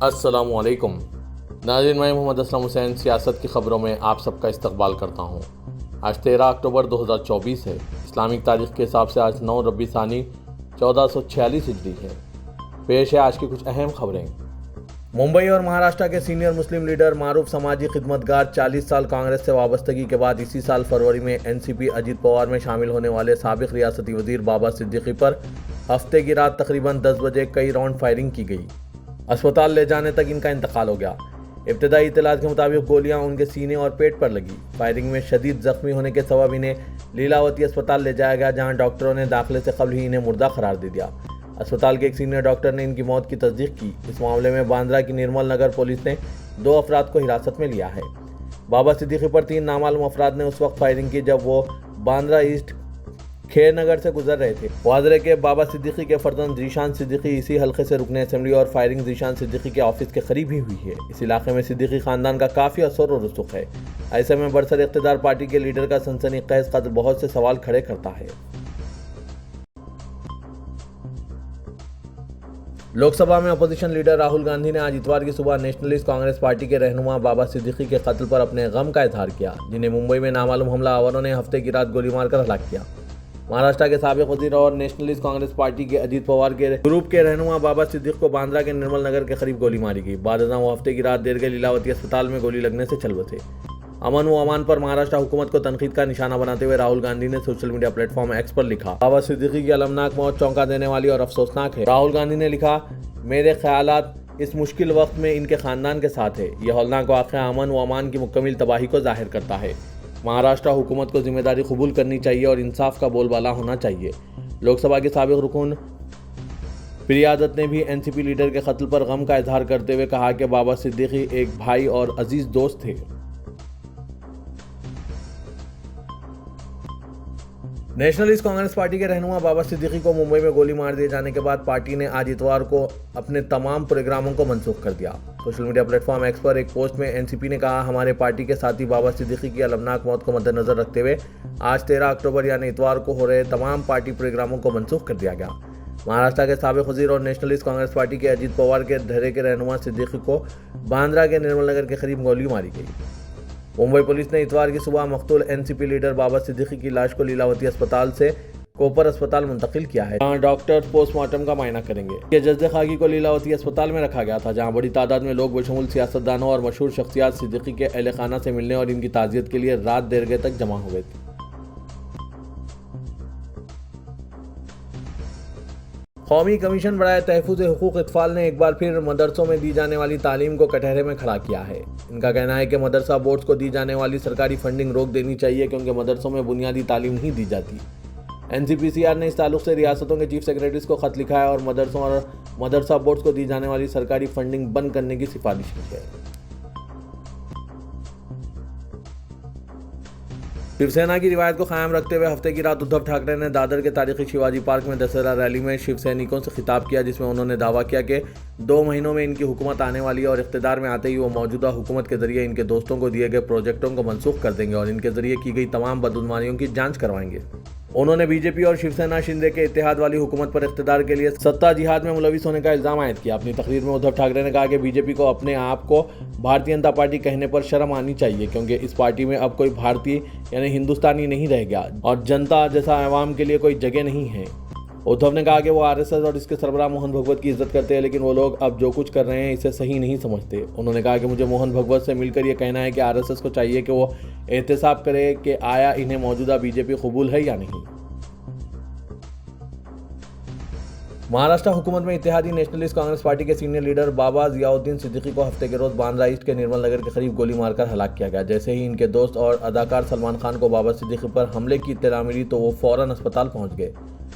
अस्सलामुअलैकुम नाज़रीन, मैं मोहम्मद असलम हुसैन सियासत की ख़बरों में आप सबका इस्तकबाल करता हूँ। आज 13 अक्टूबर 2024 है। इस्लामिक तारीख़ के हिसाब से आज 9 रबी सानी 1446 हिजरी है। पेश है आज की कुछ अहम खबरें। मुंबई और महाराष्ट्र के सीनियर मुस्लिम लीडर मारूफ समाजी खिदमतगार 40 साल कांग्रेस से वाबस्तगी के बाद इसी साल फरवरी में एनसीपी अजीत पवार में शामिल होने वाले साबिक रियासती वजीर बाबा सिद्दीकी पर हफ्ते की रात तकरीबन 10 बजे कई राउंड फायरिंग की गई। अस्पताल ले जाने तक इनका इंतकाल हो गया। इब्तदाई इत्तलात के मुताबिक गोलियां उनके सीने और पेट पर लगी। फायरिंग में शदीद जख्मी होने के सबब इन्हें लीलावती अस्पताल ले जाया गया, जहां डॉक्टरों ने दाखिले से कबल ही इन्हें मुर्दा करार दे दिया। अस्पताल के एक सीनियर डॉक्टर ने इनकी मौत की तस्दीक की। इस मामले में बांद्रा की निर्मल नगर पुलिस ने 2 अफराद को हिरासत में लिया है। बाबा सिद्दीकी पर 3 नामालूम अफराद ने उस वक्त फायरिंग की जब वो बांद्रा ईस्ट खेर नगर से गुजर रहे थे। वाजरे के बाबा सिद्दीकी के फर्जंद जीशान सिद्दीकी इसी हल्के से रुकने असेंबली और फायरिंग जीशान सिद्दीकी के ऑफिस के करीब ही हुई है। इस इलाके में सिद्दीकी खानदान का काफ़ी असर और रसूख है। ऐसे में बरसर इख्तिदार पार्टी के लीडर का सनसनीखेज कत्ल बहुत से सवाल खड़े करता है। लोकसभा में अपोजिशन लीडर राहुल गांधी ने आज इतवार की सुबह नेशनलिस्ट कांग्रेस पार्टी के रहनुमा बाबा सिद्दीकी के कत्ल पर अपने गम का इजहार किया, जिन्हें मुंबई में नामालूम हमलावरों ने हफ्ते की रात गोली मारकर हलाक किया। महाराष्ट्र के साबिक वजीर और नेशनलिस्ट कांग्रेस पार्टी के अजीत पवार के ग्रुप के रहनुमा बाबा सिद्दीकी को बांद्रा के निर्मल नगर के करीब गोली मारी गई। बाद वो हफ्ते की रात देर के लीलावती अस्पताल में गोली लगने से चल बसे। अमन व अमान पर महाराष्ट्र हुकूमत को तनकीद का निशाना बनाते हुए राहुल गांधी ने सोशल मीडिया प्लेटफॉर्म एक्स पर लिखा, बाबा सिद्दीकी की अलमनाक मौत चौंका देने वाली और अफसोसनाक है। राहुल गांधी ने लिखा, मेरे ख्यालात इस मुश्किल वक्त में इनके खानदान के साथ है। यह हौलनाक वाक़या अमन व अमान की मुकम्मल तबाही को जाहिर करता है। महाराष्ट्र हुकूमत को जिम्मेदारी कबूल करनी चाहिए और इंसाफ का बोलबाला होना चाहिए। लोकसभा के साबिक रुकन प्रियादत ने भी एनसीपी लीडर के कत्ल पर गम का इजहार करते हुए कहा कि बाबा सिद्दीकी एक भाई और अजीज दोस्त थे। नेशनलिस्ट कांग्रेस पार्टी के रहनुमा बाबा सिद्दीकी को मुंबई में गोली मार दिए जाने के बाद पार्टी ने आज इतवार को अपने तमाम प्रोग्रामों को मनसूख कर दिया। सोशल मीडिया प्लेटफॉर्म एक्स पर एक पोस्ट में एनसीपी ने कहा, हमारे पार्टी के साथी बाबा सिद्दीकी की अलमनाक मौत को मद्देनजर रखते हुए आज 13 अक्टूबर यानी इतवार को हो रहे तमाम पार्टी प्रोग्रामों को मनसूख कर दिया गया। महाराष्ट्र के साबिक वजीर और नेशनलिस्ट कांग्रेस पार्टी के अजीत पवार के धैर्य के रहनुमा सिद्दीकी को बांद्रा के निर्मल नगर के करीब गोली मारी गई। मुंबई पुलिस ने इतवार की सुबह मकतूल एनसीपी लीडर बाबा सिद्दीकी की लाश को लीलावती अस्पताल से कोपर अस्पताल मुंतकिल किया है, जहां डॉक्टर पोस्टमार्टम का मायना करेंगे। ये जज्दे खाकी को लीलावती अस्पताल में रखा गया था, जहां बड़ी तादाद में लोग बशमूल सियासतदानों और मशहूर शख्सियात सिद्दीकी के अहले खाना से मिलने और इनकी ताज़ियत के लिए रात देर गए तक जमा हो गए थे। कौमी कमीशन बराए तहफ़्फ़ुज़ हुकूक़ अतफ़ाल ने एक बार फिर मदरसों में दी जाने वाली तालीम को कटहरे में खड़ा किया है। इनका कहना है कि मदरसा बोर्ड्स को दी जाने वाली सरकारी फंडिंग रोक देनी चाहिए, क्योंकि मदरसों में बुनियादी तालीम नहीं दी जाती। एनसीपीसीआर ने इस ताल्लुक़ से रियासतों के चीफ सेक्रेटरीज को ख़त लिखा है और मदरसों और मदरसा बोर्ड्स को दी जाने वाली सरकारी फंडिंग बंद करने की सिफारिश की है। शिवसेना की रिवायत को कायम रखते हुए हफ्ते की रात उद्धव ठाकरे ने दादर के तारीखी शिवाजी पार्क में दशहरा रैली में शिव सैनिकों से खिताब किया, जिसमें उन्होंने दावा किया कि 2 महीनों में इनकी हुकूमत आने वाली है और इख्तिदार में आते ही वो मौजूदा हुकूमत के जरिए इनके दोस्तों को दिए गए प्रोजेक्टों को मनसूख कर देंगे और इनके जरिए की गई तमाम बदगुमानियों की जांच करवाएंगे। उन्होंने बीजेपी और शिवसेना शिंदे के इत्तेहाद वाली हुकूमत पर इख्तिदार के लिए सत्ता जिहाद में मुलविस होने का इल्ज़ाम आयद किया। अपनी तकरीर में उद्धव ठाकरे ने कहा कि बीजेपी को अपने आप को भारतीय जनता पार्टी कहने पर शर्म आनी चाहिए, क्योंकि इस पार्टी में अब कोई भारतीय यानी हिंदुस्तानी नहीं रह गया और जनता जैसा अवाम के लिए कोई जगह नहीं है। उद्धव ने कहा कि वो आरएसएस और इसके सरबराह मोहन भगवत की इज्जत करते हैं, लेकिन वो लोग अब जो कुछ कर रहे हैं इसे सही नहीं समझते। उन्होंने कहा कि मुझे मोहन भगवत से मिलकर ये कहना है कि आरएसएस को चाहिए कि वो एहतसाब करे कि आया इन्हें मौजूदा बीजेपी कबूल है या नहीं। महाराष्ट्र हुकूमत में इत्तेहादी नेशनलिस्ट कांग्रेस पार्टी के सीनियर लीडर बाबा जियाउद्दीन सिद्दीकी को हफ्ते के रोज बांद्रा ईस्ट के निर्मल नगर के करीब गोली मारकर हलाक किया गया। जैसे ही इनके दोस्त और अदाकार सलमान खान को बाबा सिद्दीकी पर हमले की इत्तला मिली तो वो फौरन अस्पताल पहुंच गए।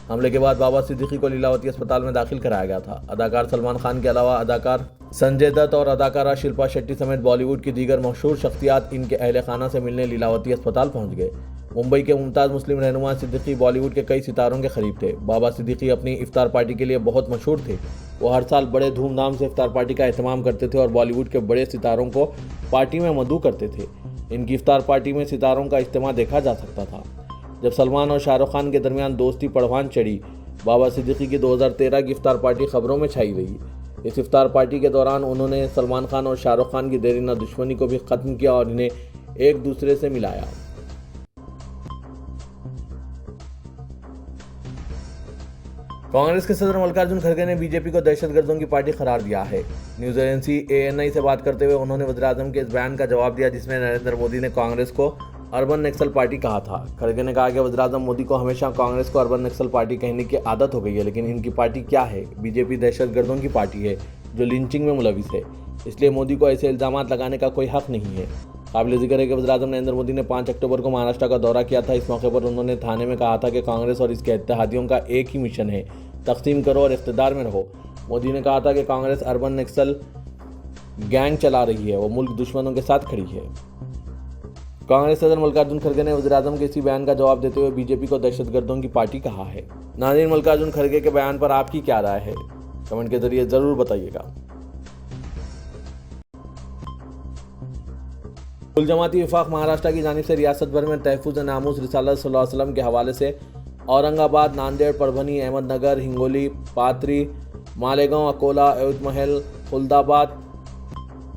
हमले के बाद बाबा सिद्दीकी को लीलावती अस्पताल में दाखिल कराया गया था। अदाकार सलमान खान के अलावा अदाकार संजय दत्त और अदाकारा शिल्पा शेट्टी समेत बॉलीवुड की दीगर मशहूर शख्सियात इनके अहले खाना से मिलने लीलावती अस्पताल पहुंच गए। मुंबई के मुमताज़ मुस्लिम रहनुमा सिद्दीकी बॉलीवुड के कई सितारों के करीब थे। बाबा सिद्दीकी अपनी इफ्तार पार्टी के लिए बहुत मशहूर थे। वो हर साल बड़े धूमधाम से इफ्तार पार्टी का एहतमाम करते थे और बॉलीवुड के बड़े सितारों को पार्टी में मदऊ करते थे। इनकी इफ्तार पार्टी में सितारों का इज्तिमा देखा जा सकता था। जब सलमान और शाहरुख खान के दरमियान दोस्ती पड़वान चढ़ी, बाबा सिद्दीकी की 2013 की इफ्तार पार्टी खबरों में छाई रही। इस इफ्तार पार्टी के दौरान उन्होंने सलमान खान और शाहरुख खान की देरीना दुश्मनी को भी खत्म किया और इन्हें एक दूसरे से मिलाया। कांग्रेस के सदर मल्लिकार्जुन खड़गे ने बीजेपी को दहशतगर्दों की पार्टी करार दिया है। न्यूज एजेंसी ANI से बात करते हुए उन्होंने वज़ीर-ए-आज़म के इस बयान का जवाब दिया जिसमें नरेंद्र मोदी ने कांग्रेस को अर्बन नक्सल पार्टी कहा था। खड़गे ने कहा कि वज़ीर-ए-आज़म मोदी को हमेशा कांग्रेस को अर्बन नक्सल पार्टी कहने की आदत हो गई है, लेकिन इनकी पार्टी क्या है? बीजेपी दहशतगर्दों की पार्टी है जो लिंचिंग में मुलविस है, इसलिए मोदी को ऐसे इल्जाम लगाने का कोई हक नहीं है। काबिल जिक्र है कि वज़ीर-ए-आज़म नरेंद्र मोदी ने 5 अक्टूबर को महाराष्ट्र का दौरा किया था। इस मौके पर उन्होंने थाने में कहा था कि कांग्रेस और इसके इत्तेहादियों का एक ही मिशन है, तक़सीम करो और इक़्तिदार में रहो। मोदी ने कहा था कि कांग्रेस अर्बन नक्सल गैंग चला रही है, वो मुल्क दुश्मनों के साथ खड़ी है। कांग्रेस सदर मल्लिकार्जुन खड़गे ने वज़ीर-ए-आज़म के इसी बयान का जवाब देते हुए बीजेपी को दहशतगर्दों की पार्टी कहा है। नाज़रीन, मल्लिकार्जुन खड़गे के बयान पर आपकी क्या राय है? कमेंट के जरिए जरूर बताइएगा। कुल जमाती वफाक महाराष्ट्र की जानिब से रियासत भर में तहफ़्फ़ुज़ नामूस रिसालत सल्लल्लाहु अलैहि वसल्लम के हवाले से औरंगाबाद, नांदेड़, परभनी, अहमदनगर, हिंगोली, पाथरी, मालेगांव, अकोला, एवतमहल, खुलदाबाद,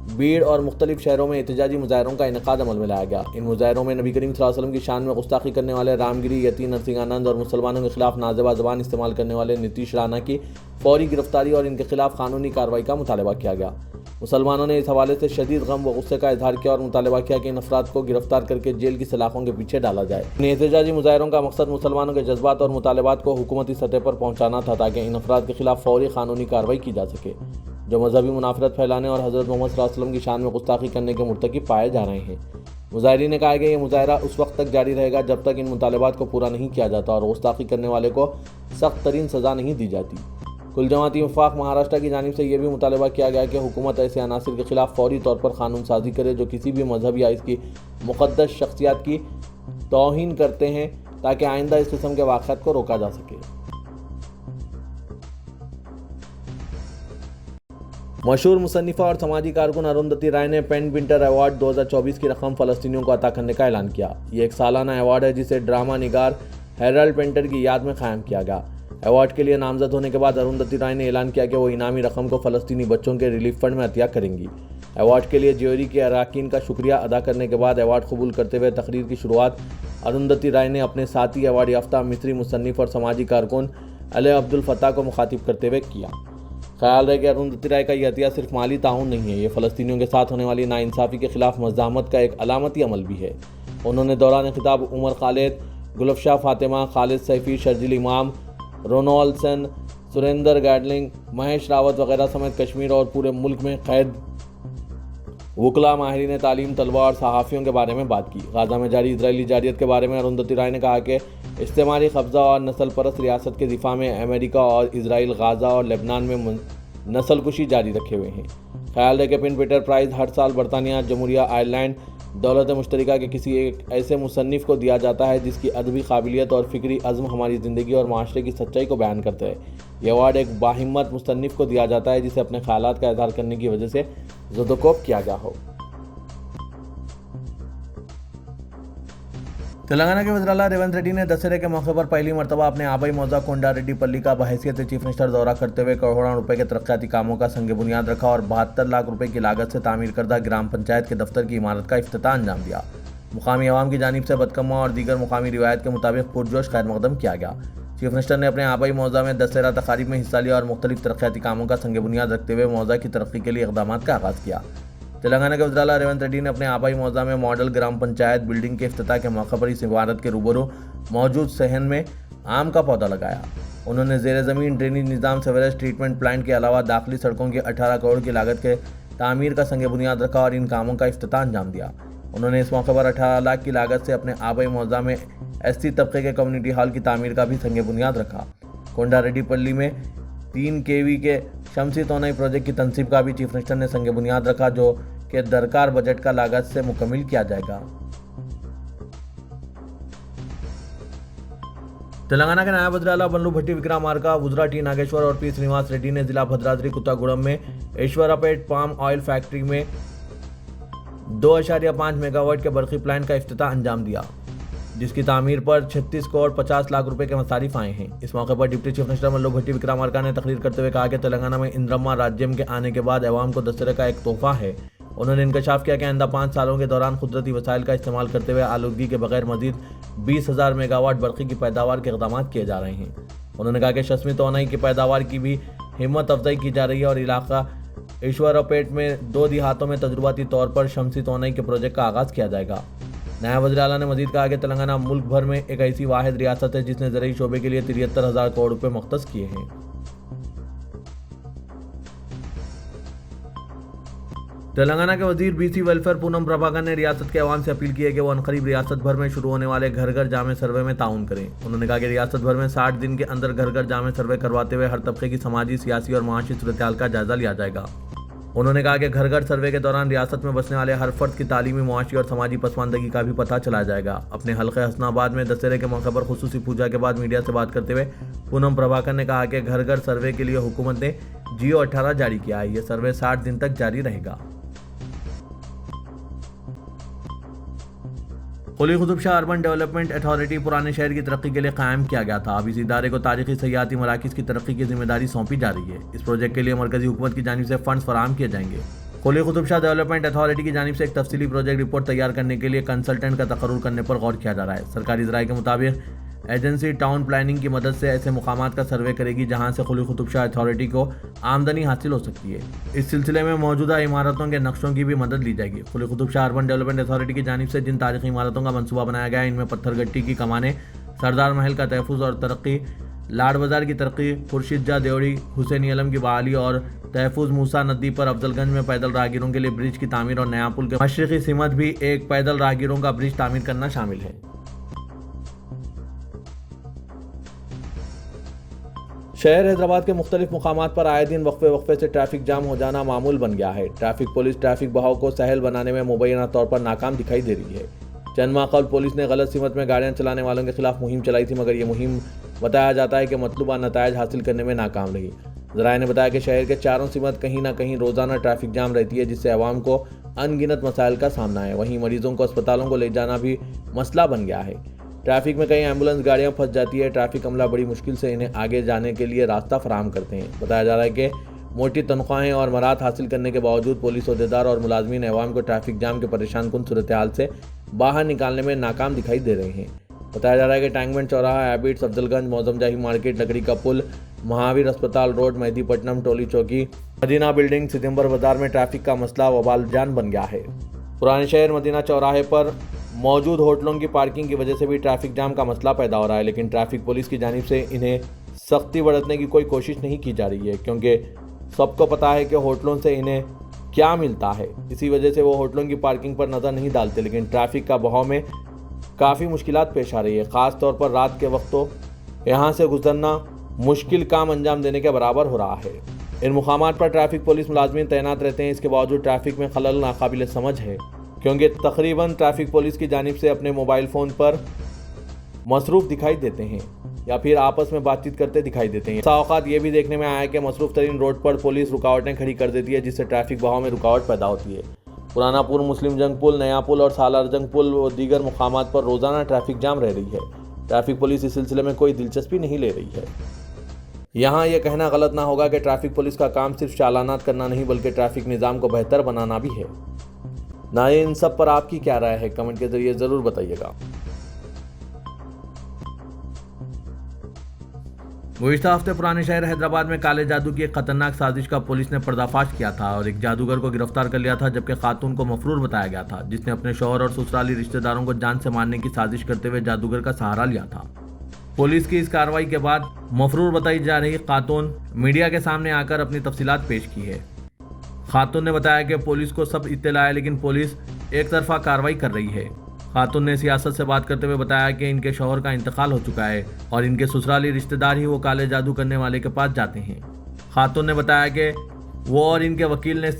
भीड़ और मुख्तलिफ शहरों में एहतजाजी मुजाहरों का इनेकाद अमल में लाया गया। इन मुजाहरों में नबी करीम सल्लल्लाहु अलैहि वसल्लम की शान में गुस्ताखी करने वाले रामगिरी, यती नरसिंहानंद और मुसलमानों के खिलाफ नाज़ेबा ज़बान इस्तेमाल करने वाले नीतीश राणा की फौरी गिरफ्तारी और इनके खिलाफ कानूनी कार्रवाई का मुतालबा किया गया। मुसलमानों ने इस हवाले से शदीद गम व गुस्से का इजहार किया और मुतालबा किया कि इन अफराद को गिरफ्तार करके जेल की सलाखों के पीछे डाला जाए। इन एहतजाजी मुजाहरों का मकसद मुसलमानों के जज्बात और मुतालबात को हुकूमती सतह पर पहुँचाना था ताकि इन अफराद के खिलाफ फौरी कानूनी कार्रवाई की जा सके जो मजहबी मुनाफरत फैलाने और हज़रत मोहम्मद सल्लल्लाहु अलैहि वसल्लम की शान में गुस्ताखी करने के मुर्तकिब पाए जा रहे हैं। मुजाहिरीन ने कहा कि यह मुजाहरा उस वक्त तक जारी रहेगा जब तक इन मुतालबात को पूरा नहीं किया जाता और गुस्ताखी करने वाले को सख्त तरीन सज़ा नहीं दी जाती। कुल जमाती वफाक महाराष्ट्र की जानिब से यह भी मुतालबा किया गया कि हुकूमत ऐसे अनासिर के खिलाफ फौरी तौर पर कानून साजी करे जो किसी भी मजहब या इसकी मुक़द्दस शख्सियात की तौहीन करते हैं ताकि आइंदा इस किस्म के वाक़यात को रोका जा सके। मशहूर मुसन्निफ़ा और समाजी कारकुन अरुंधति राय ने पेन विंटर अवार्ड 2024 की रकम फ़लस्तीनियों को अता करने का ऐलान किया। ये एक सालाना अवार्ड है जिसे ड्रामा निगार हेराल्ड पेंटर की याद में कायम किया गया। अवार्ड के लिए नामजद होने के बाद अरुंधति राय ने ऐलान किया कि वो इनामी रकम को फ़लस्तीनी बच्चों के रिलीफ फंड में अतिया करेंगी। अवार्ड के लिए ज्यूरी के अरकान का शुक्रिया अदा करने के बाद अवार्ड कबूल करते हुए तकरीर की शुरुआत अरुंधति राय ने अपने साथी अवार्ड याफ्ता मिस्री मुसन्निफ़ और समाजी कारकुन अली अब्दुल फत्ताह को मुखातिब करते हुए किया। ख्याल रहे कि अरुंधति राय का यह अतिया सिर्फ माली ताउन नहीं है, ये फ़लस्तीनियों के साथ होने वाली नाइंसाफ़ी के खिलाफ मज़ाहमत का एक अलामती अमल भी है। उन्होंने दौरान खिताब उमर खालिद, गुलफशाह फातिमा, खालिद सैफ़ी, शर्जिल इमाम, रोनोल्ड सन, सुरेंदर गैडलिंग, महेश रावत वगैरह समेत कश्मीर और पूरे मुल्क में कैद वकला, माहिरीन तालीम, तलबा और सहाफ़ियों के बारे में बात की। गाज़ा में जारी इजरायली जारियत के बारे में अरुंधति राय ने कहा कि इस्तेमारी कब्ज़ा और नस्ल परस्त रियासत के दिफा में अमेरिका और इसराइल गाज़ा और लेबनान में नस्लकुशी जारी रखे हुए हैं। ख्याल है कि पिन पीटर प्राइज़ हर साल बरतानिया, जमहूरिया आयरलैंड, दौलत मुश्तरिका के किसी एक ऐसे मुसन्निफ़ को दिया जाता है जिसकी अदबी काबिलियत और फ़िक्री अज़्म हमारी ज़िंदगी और माशरे की सच्चाई को बयान करते हैं। यह अवार्ड एक बाहिम्मत मुसन्निफ़ को दिया जाता है जिसे अपने ख़यालात का इज़हार करने की वजह से ज़दोकोब किया गया हो। तेलंगाना के वज़ीर आला रेवंत रेड्डी ने दशहरे के मौके पर पहली मरतबा अपने आबाई मौज़ा कोंडारेड्डीपल्ली का बहैसियत चीफ मिनिस्टर दौरा करते हुए करोड़ों रुपए के तरक्याती कामों का संग बुनियाद रखा और 72 लाख रुपए की लागत से तामीर करदा ग्राम पंचायत के दफ्तर की इमारत का इफ्तिताह अंजाम दिया। मुकामी अवाम की जानिब से बदकम्मा और दीगर मुकामी रिवायत के मुताबिक पुरजोश खैर मकदम किया गया। चीफ मिनिस्टर ने अपने आबाई मौज़ा में दशहरा तकारीब में हिस्सा लिया और मुख्तलिफ तरक्याती कामों का संग बुनियाद रखते हुए मौज़ा की तरक्की के लिए इक़दाम का आगाज़ किया। तेलंगाना के वज़ीर आला रेवंत रेड्डी ने अपने आबाई मौज़ा में मॉडल ग्राम पंचायत बिल्डिंग के इफ्तिताह के मौके पर इस इमारत के रूबरू मौजूद सहन में आम का पौधा लगाया। उन्होंने ज़ेर ज़मीन ड्रेनेज निज़ाम, सीवरेज ट्रीटमेंट प्लांट के अलावा दाखिली सड़कों की 18 करोड़ की लागत के तामीर का संग बुनियाद रखा और इन कामों का इफ्तिताह अंजाम दिया। उन्होंने इस मौके पर 18 लाख की लागत से अपने आबाई मौज़ा में SC तबके के कम्युनिटी हॉल की तामीर का भी संग बुनियाद रखा। कोंडारेड्डीपल्ली में 3 kV के शमसी तोनाई प्रोजेक्ट की तनसीब का भी चीफ मिनिस्टर ने संग बुनियाद रखा जो कि दरकार बजट का लागत से मुकम्मिल किया जाएगा। तेलंगाना के नायब वज़ीर आला बल्लू भट्टी विक्रमार्का, वुजरा टी नागेश्वर और P श्रीनिवास रेड्डी ने जिला भद्राद्री कुत्तागुड़म में ईश्वरापेट पाम ऑयल फैक्ट्री में 2.5 मेगावाट के बरक़ी प्लांट का इफ्तिताह अंजाम दिया। जिसकी तामीर पर 36 करोड़ 50 लाख रुपए के मसारिफ आए हैं। इस मौके पर डिप्टी चीफ मिनिस्टर मल्लू भट्टी विक्रमार्का ने तकरीर करते हुए कहा कि तेलंगाना में इंद्रम्मा राज्यम के आने के बाद अवाम को दशहरे का एक तोहफा है। उन्होंने इंकशाफ किया कि आइंदा 5 सालों के दौरान कुदरती वसाइल का इस्तेमाल करते हुए आलूदगी के बगैर मजीद 20,000 मेगावाट बरक़ी की पैदावार के इक़दाम किए जा रहे हैं। उन्होंने कहा कि शस्मी तोनाई की पैदावार की भी हिम्मत अफजाई की जा रही है और इलाका ईश्वरपेट में 2 देहातों में तजुर्बाती तौर पर शमसी तोनाई के प्रोजेक्ट का आगाज़ किया जाएगा। नायब वज़ीर आला ने मजीद कहा कि तेलंगाना मुल्क भर में एक ऐसी वाहिद रियासत है जिसने ज़रई शोबे के लिए 73,000 करोड़ रुपये मुख्तस किए हैं। तेलंगाना के वजीर बीसी वेलफेयर पूनम प्रभाकर ने रियासत के अवाम से अपील की है कि वो अनकरीब रियासत भर में शुरू होने वाले घर घर जामे सर्वे में ताउन करें। उन्होंने कहा कि रियासत भर में 60 दिन के अंदर घर घर जामे सर्वे करवाते हुए हर तबके की समाजी, सियासी और माशी सूरत-ए-हाल का जायजा लिया जाएगा। उन्होंने कहा कि घर घर सर्वे के दौरान रियासत में बसने वाले हर फर्द की तालीमी, मुआशी और समाजी पसमानदगी का भी पता चलाया जाएगा। अपने हल्के हसनाबाद में दशहरे के मौके पर खुसूसी पूजा के बाद मीडिया से बात करते हुए पूनम प्रभाकर ने कहा कि घर घर सर्वे के लिए हुकूमत ने जियो 18 जारी किया है। यह सर्वे 60 दिन तक जारी रहेगा। Quli Qutub Shah urban development authority पुराने शहर की तरक्की के लिए कायम किया गया था। अब इस इदारे को तारीखी सयाहती मराकिज़ की तरक्की की जिम्मेदारी सौंपी जा रही है। इस प्रोजेक्ट के लिए मरकजी हुकूमत की जानिब से फंड्स फराहम किए जाएंगे। कुली कुतुब शाह डेवलपमेंट अथॉरिटी की जानिब से एक तफसीली प्रोजेक्ट रिपोर्ट तैयार करने के लिए कंसल्टेंट का तकर्रुर करने पर गौर किया जा रहा है। सरकारी ज़राए के मुताबिक एजेंसी टाउन प्लानिंग की मदद से ऐसे मुकामात का सर्वे करेगी जहां से कुली कुतुब शाह अथॉरिटी को आमदनी हासिल हो सकती है। इस सिलसिले में मौजूदा इमारतों के नक्शों की भी मदद ली जाएगी। Quli Qutub Shah urban development authority की जानिब से जिन तारीखी इमारतों का मंसूबा बनाया गया है इनमें पत्थरगट्टी की कमानें, सरदार महल का तहफ़्फ़ुज़ और तरक्की, लाड बाज़ार की तरक्की, खुर्शीद जा देवड़ी, हुसैन आलम की बहाली और तहफ़्फ़ुज़ मूसा नदी पर अफजलगंज में पैदल राहगीरों के लिए ब्रिज की तामीर और नया पुल के मशरिक़ी सिमत भी एक पैदल राहगीरों का ब्रिज तामीर करना शामिल है। शहर हैदराबाद के मुख्तलिफ मुकामात पर आए दिन वक्फे से ट्रैफिक जाम हो जाना मामूल बन गया है। ट्रैफिक पुलिस ट्रैफिक बहाव को सहल बनाने में मुबैना तौर पर नाकाम दिखाई दे रही है। चंद माह कबल पुलिस ने गलत सिमत में गाड़ियां चलाने वालों के खिलाफ मुहिम चलाई थी, मगर ये मुहिम बताया जाता है कि मतलूबा नतायज हासिल करने में नाकाम रही। ज़राए ने बताया कि शहर के चारों सिमत कहीं ना कहीं रोज़ाना ट्रैफिक जाम रहती है, जिससे अवाम को अनगिनत मसाइल का सामना है। वहीं मरीजों को अस्पतालों को ले जाना भी मसला बन गया है। ट्रैफिक में कई एम्बुलेंस गाड़ियां फंस जाती है। ट्रैफिक अमला बड़ी मुश्किल से इन्हें आगे जाने के लिए रास्ता फराहम करते हैं। बताया जा रहा है कि मोटी तनख्वाहें और मरात हासिल करने के बावजूद पुलिस अहदेदार और मुलाजमीन अवाम को ट्रैफिक जाम के परेशान कुन सूरत-ए-हाल से बाहर निकालने में नाकाम दिखाई दे रहे हैं। बताया जा रहा है कि टैंकबंड चौराहा, हैबिट्स, अफजलगंज, मौजम जाही मार्केट, लकड़ी का पुल, महावीर अस्पताल रोड, मेहदीपट्टनम, टोली चौकी, मदीना बिल्डिंग, सितंबर बाजार में ट्रैफिक का मसला वबाल जान बन गया है। पुराने शहर मदीना चौराहे पर मौजूद होटलों की पार्किंग की वजह से भी ट्रैफिक जाम का मसला पैदा हो रहा है, लेकिन ट्रैफिक पुलिस की जानिब से इन्हें सख्ती बरतने की कोई कोशिश नहीं की जा रही है, क्योंकि सबको पता है कि होटलों से इन्हें क्या मिलता है। इसी वजह से वो होटलों की पार्किंग पर नज़र नहीं डालते, लेकिन ट्रैफिक का बहाव में काफ़ी मुश्किलात पेश आ रही है। ख़ास तौर पर रात के वक्त तो यहाँ से गुजरना मुश्किल काम अंजाम देने के बराबर हो रहा है। इन मुकामात पर ट्रैफिक पुलिस मुलाजमीन तैनात रहते हैं। इसके बावजूद ट्रैफिक में खलल नाकाबिल समझ है, क्योंकि तकरीबन ट्रैफिक पुलिस की जानिब से अपने मोबाइल फ़ोन पर मसरूफ़ दिखाई देते हैं या फिर आपस में बातचीत करते दिखाई देते हैं। औक़ात ये भी देखने में आया है कि मसरूफ़ तरीन रोड पर पुलिस रुकावटें खड़ी कर देती है, जिससे ट्रैफिक बहाव में रुकावट पैदा होती है। पुराना पुल, मुस्लिम जंग पुल, नया पुल और सालार जंग पुल और दीगर मुकामात पर रोज़ाना ट्रैफिक जाम रह रही है। ट्रैफिक पुलिस इस सिलसिले में कोई दिलचस्पी नहीं ले रही है। यहाँ यह कहना गलत ना होगा कि ट्रैफिक पुलिस का काम सिर्फ चालानात करना नहीं, बल्कि ट्रैफिक निज़ाम को बेहतर बनाना भी है। ना इन सब पर आपकी क्या राय है, कमेंट के जरिए ज़रूर बताइएगा। गुज़िश्ता हफ्ते पुराने शहर हैदराबाद में काले जादू की एक खतरनाक साजिश का पुलिस ने पर्दाफाश किया था और एक जादूगर को गिरफ्तार कर लिया था, जबकि खातून को मफरूर बताया गया था, जिसने अपने शौहर और ससुराली रिश्तेदारों को जान से मारने की साजिश करते हुए जादूगर का सहारा लिया था। पुलिस की इस कार्रवाई के बाद मफरूर बताई जा रही खातून मीडिया के सामने आकर अपनी तफसीलात पेश की है। खातून ने बताया कि पुलिस को सब इत्तला है, लेकिन पुलिस एक तरफा कार्रवाई कर रही है। खातून ने सियासत से बात करते हुए बताया कि इनके शौहर का इंतकाल हो चुका है और इनके ससुराली रिश्तेदार ही वो काले जादू करने वाले के पास जाते हैं। खातून ने बताया कि वो और इनके वकील ने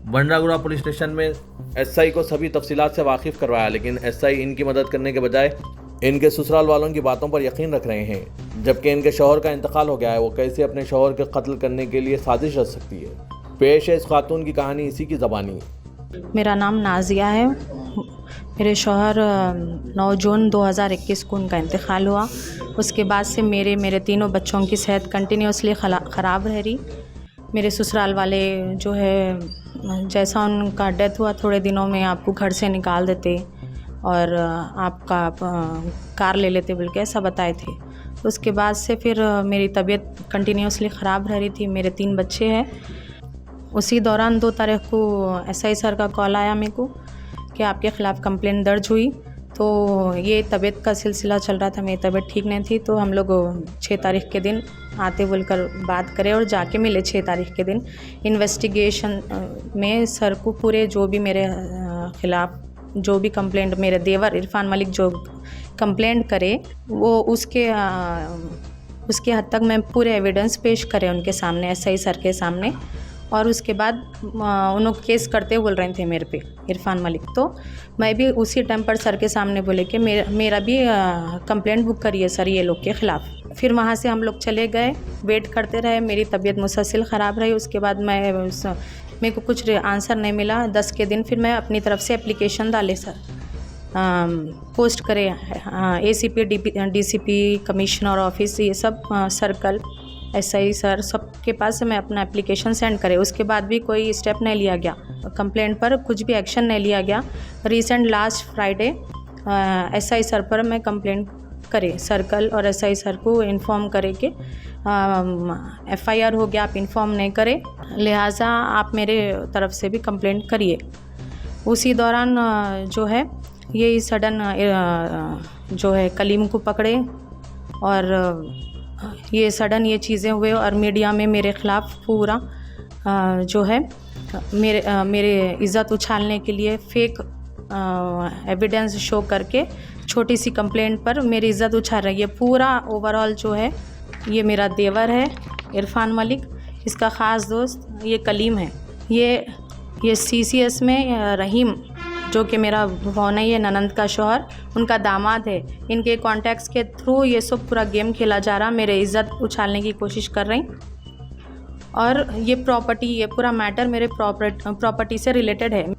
बंडागुड़ा पुलिस स्टेशन में एसआई को सभी तफसीलात से वाकिफ करवाया, लेकिन एसआई इनकी मदद करने के बजाय इनके ससुराल वालों की बातों पर यकीन रख रहे हैं। जबकि इनके शौहर का इंतकाल हो गया है, वो कैसे अपने शौहर के कत्ल करने के लिए साजिश रच सकती है। पेश है इस खातून की कहानी इसी की ज़बानी। मेरा नाम नाजिया है। मेरे शौहर 9 जून 2021 को उनका इंतकाल हुआ। उसके बाद से मेरे तीनों बच्चों की सेहत कंटिन्यूसली ख़राब रह रही। मेरे ससुराल वाले जो है, जैसा उनका डेथ हुआ थोड़े दिनों में आपको घर से निकाल देते और आपका कार ले लेते बोल के ऐसा बताए थे। उसके बाद से फिर मेरी तबीयत कंटिन्यूसली ख़राब रह रही थी। मेरे 3 बच्चे हैं। उसी दौरान 2 तारीख को एसआई सर का कॉल आया मेरे को कि आपके ख़िलाफ़ कंप्लेंट दर्ज हुई। तो ये तबीयत का सिलसिला चल रहा था, मेरी तबीयत ठीक नहीं थी, तो हम लोग 6 तारीख के दिन आते बोलकर बात करें और जाके मिले 6 तारीख के दिन। इन्वेस्टिगेशन में सर को पूरे जो भी मेरे ख़िलाफ़ जो भी कंप्लेंट मेरे देवर इरफान मलिक जो कंप्लेंट करे वो उसके हद तक मैं पूरे एविडेंस पेश करे उनके सामने, एसआई सर के सामने। और उसके बाद उन लोग केस करते बोल रहे थे मेरे पे, इरफान मलिक। तो मैं भी उसी टाइम पर सर के सामने बोले कि मेरा भी कंप्लेंट बुक करिए सर ये लोग के ख़िलाफ़। फिर वहाँ से हम लोग चले गए, वेट करते रहे। मेरी तबीयत मुसलसल ख़राब रही। उसके बाद मेरे को कुछ आंसर नहीं मिला। 10 के दिन फिर मैं अपनी तरफ से एप्लीकेशन डाले सर, पोस्ट करे ACP DCP कमिश्नर ऑफिस, ये सब सर्कल एसआई सर सबके पास से मैं अपना एप्लीकेशन सेंड करे। उसके बाद भी कोई स्टेप नहीं लिया गया, कंप्लेंट पर कुछ भी एक्शन नहीं लिया गया। Recent last Friday SI sir पर मैं कंप्लेंट करे, सर्कल और एसआई सर को इन्फॉर्म करे कि FIR हो गया, आप इन्फॉर्म नहीं करे, लिहाजा आप मेरे तरफ से भी कंप्लेंट करिए। उसी दौरान जो है ये सडन जो है कलीम को पकड़े और ये सडन ये चीज़ें हुए और मीडिया में मेरे ख़िलाफ़ पूरा जो है मेरे इज़्ज़त उछालने के लिए फेक एविडेंस शो करके छोटी सी कंप्लेंट पर मेरी इज़्ज़त उछाल रही है। पूरा ओवरऑल जो है ये मेरा देवर है इरफान मलिक, इसका ख़ास दोस्त ये कलीम है, ये CCS में रहीम जो कि मेरा भौनई है, ननंद का शौहर, उनका दामाद है। इनके कॉन्टैक्ट्स के थ्रू ये सब पूरा गेम खेला जा रहा, मेरे इज़्ज़त उछालने की कोशिश कर रही। और ये प्रॉपर्टी, ये पूरा मैटर मेरे प्रॉपर्टी से रिलेटेड है।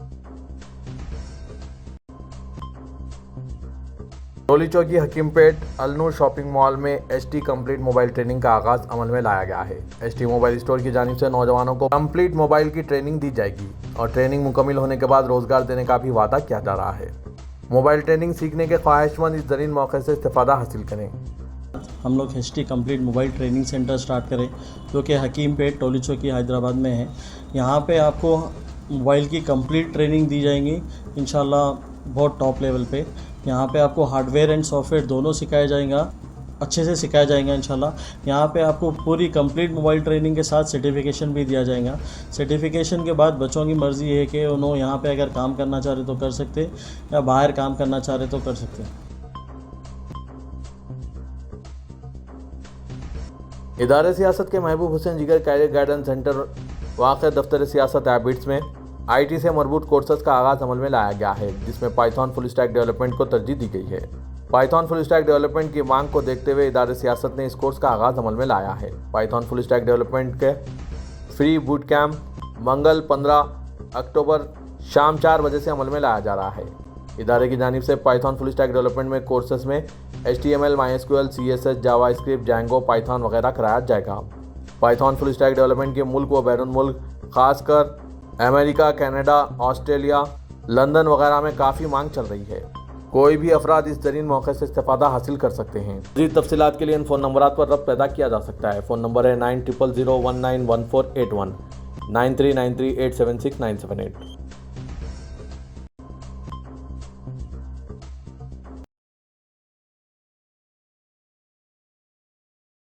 टोली चौकी हकीमपेट अलनूर शॉपिंग मॉल में HT कंप्लीट मोबाइल ट्रेनिंग का आगाज़ अमल में लाया गया है। HT मोबाइल स्टोर की जानिब से नौजवानों को कंप्लीट मोबाइल की ट्रेनिंग दी जाएगी और ट्रेनिंग मुकम्मल होने के बाद रोज़गार देने का भी वादा किया जा रहा है। मोबाइल ट्रेनिंग सीखने के ख्वाहिशमंद इस जरीन मौके से इस्तेफादा हासिल करें। हम लोग HT complete mobile training centre start करें जो कि हकीमपेट टोली चौकी हैदराबाद में है। यहाँ पे आपको मोबाइल की कंप्लीट ट्रेनिंग दी जाएंगी इंशाल्लाह, बहुत टॉप लेवल पे। यहाँ पे आपको हार्डवेयर एंड सॉफ्टवेयर दोनों सिखाया जाएगा, अच्छे से सिखाया जाएगा इंशाल्लाह। यहाँ पे आपको पूरी कंप्लीट मोबाइल ट्रेनिंग के साथ सर्टिफिकेशन भी दिया जाएगा। सर्टिफिकेशन के बाद बच्चों की मर्ज़ी है कि उन्होंने यहाँ पे अगर काम करना चाह रहे तो कर सकते, या बाहर काम करना चाह रहे तो कर सकते। इदारे सियासत के महबूब हुसैन जिगर कैरियर गाइडेंस सेंटर वाक़ दफ्तर सियासत हैबिट्स में IT से मरबूत कोर्सेज का आगाज़ अमल में लाया गया है, जिसमें पाइथन फुल स्टैक डेवलपमेंट को तरजीह दी गई है। पाइथन फुल स्टैक डेवलपमेंट की मांग को देखते हुए इदारे सियासत ने इस कोर्स का आगाज़ अमल में लाया है। पाइथन फुल स्टैक डेवलपमेंट के फ्री बूट कैम्प मंगल 15 अक्टूबर शाम 4 बजे से अमल में लाया जा रहा है। इदारे की जानिब से पाइथन फुल स्टैक डेवलपमेंट में कोर्सेज में HTML, MySQL, CSS, JavaScript, Django, Python वगैरह कराया जाएगा। पाइथन फुल स्टैक डेवलपमेंट के मुल्क व बैरून मुल्क खासकर अमेरिका, कनाडा, ऑस्ट्रेलिया, लंदन वगैरह में काफ़ी मांग चल रही है। कोई भी अफराद इस जरीन मौके से इस्तेफादा हासिल कर सकते हैं। मज़ीद तफसीलात के लिए इन फ़ोन नंबरात पर रब्त पैदा किया जा सकता है। फ़ोन नंबर है 9000191481 9393876978।